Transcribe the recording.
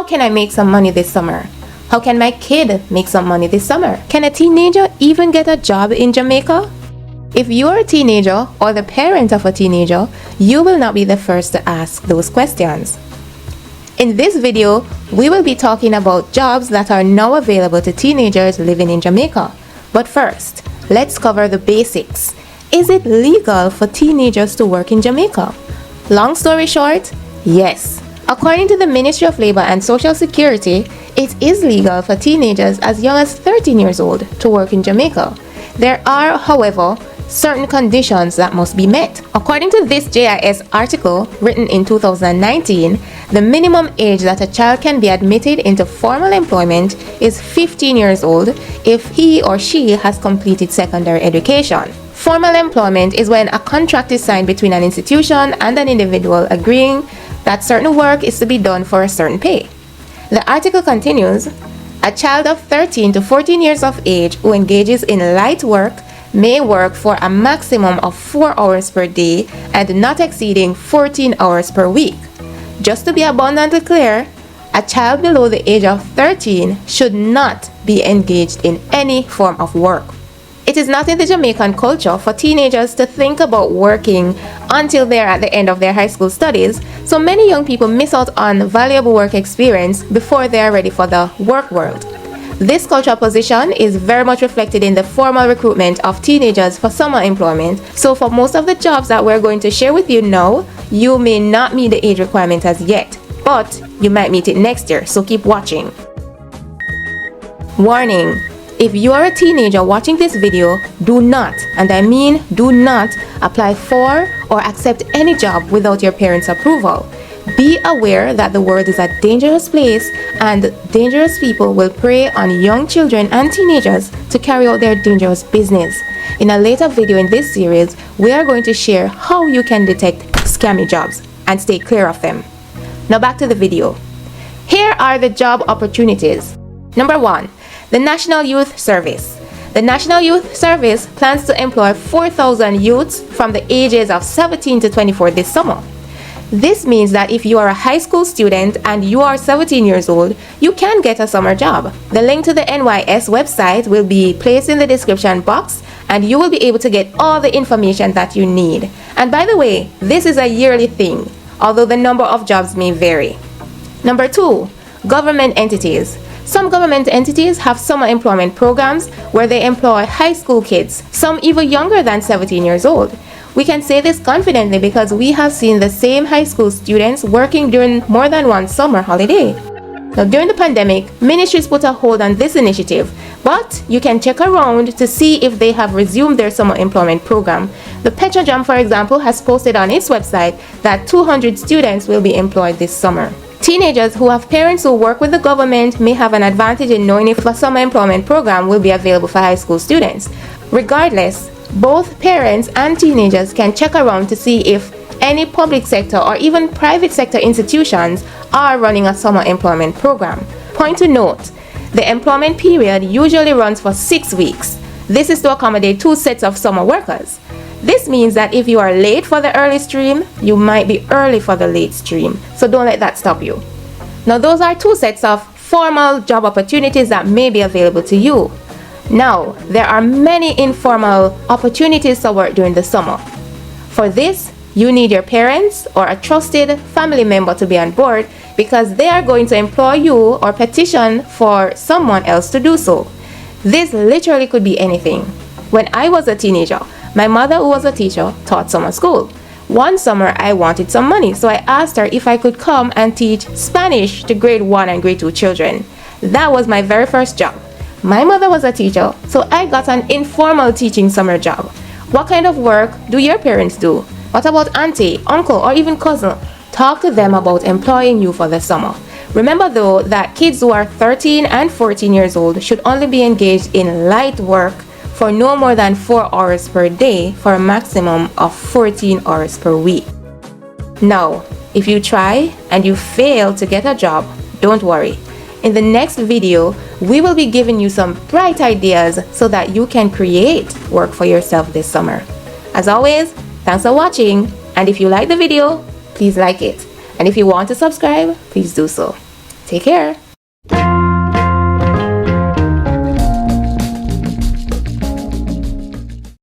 can I make some money this summer? How can my kid make some money this summer? Can a teenager even get a job in Jamaica? If you are a teenager or the parent of a teenager, you will not be the first to ask those questions. In this video, we will be talking about jobs that are now available to teenagers living in Jamaica. But first, let's cover the basics. Is it legal for teenagers to work in Jamaica? Long story short, yes. According to the Ministry of Labor and Social Security, it is legal for teenagers as young as 13 years old to work in Jamaica. There are, however, certain conditions that must be met. According to this JIS article written in 2019, the minimum age that a child can be admitted into formal employment is 15 years old if he or she has completed secondary education. Formal employment is when a contract is signed between an institution and an individual agreeing that certain work is to be done for a certain pay. The article continues, a child of 13 to 14 years of age who engages in light work may work for a maximum of 4 hours per day and not exceeding 14 hours per week. Just to be abundantly clear, a child below the age of 13 should not be engaged in any form of work. It is not in the Jamaican culture for teenagers to think about working until they're at the end of their high school studies, so many young people miss out on valuable work experience before they are ready for the work world. This cultural position is very much reflected in the formal recruitment of teenagers for summer employment. So for most of the jobs that we're going to share with you now, you may not meet the age requirement as yet, but you might meet it next year, so keep watching. Warning: if you are a teenager watching this video, do not, and I mean do not, apply for or accept any job without your parents' approval. Be aware that the world is a dangerous place and dangerous people will prey on young children and teenagers to carry out their dangerous business. In a later video in this series, we are going to share how you can detect scammy jobs and stay clear of them. Now back to the video. Here are the job opportunities. Number 1, the National Youth Service. The National Youth Service plans to employ 4,000 youths from the ages of 17 to 24 this summer. This means that if you are a high school student and you are 17 years old, you can get a summer job. The link to the NYS website will be placed in the description box and you will be able to get all the information that you need. And by the way, this is a yearly thing, although the number of jobs may vary. Number 2, government entities. Some government entities have summer employment programs where they employ high school kids, some even younger than 17 years old. We can say this confidently because we have seen the same high school students working during more than one summer holiday. Now, during the pandemic, ministries put a hold on this initiative, but you can check around to see if they have resumed their summer employment program. The Petrojam, for example, has posted on its website that 200 students will be employed this summer. Teenagers who have parents who work with the government may have an advantage in knowing if a summer employment program will be available for high school students. Regardless, both parents and teenagers can check around to see if any public sector or even private sector institutions are running a summer employment program. Point to note, the employment period usually runs for 6 weeks. This is to accommodate 2 sets of summer workers. This means that if you are late for the early stream, you might be early for the late stream. So don't let that stop you. Now those are 2 sets of formal job opportunities that may be available to you. Now, there are many informal opportunities to work during the summer. For this, you need your parents or a trusted family member to be on board because they are going to employ you or petition for someone else to do so. This literally could be anything. When I was a teenager, my mother, who was a teacher, taught summer school. One summer, I wanted some money, so I asked her if I could come and teach Spanish to grade 1 and grade 2 children. That was my very first job. My mother was a teacher, so I got an informal teaching summer job. What kind of work do your parents do? What about auntie, uncle, or even cousin? Talk to them about employing you for the summer. Remember though that kids who are 13 and 14 years old should only be engaged in light work for no more than 4 hours per day for a maximum of 14 hours per week. Now, if you try and you fail to get a job, don't worry. In the next video, we will be giving you some bright ideas so that you can create work for yourself this summer. As always, thanks for watching, and if you like the video, please like it. And if you want to subscribe, please do so. Take care.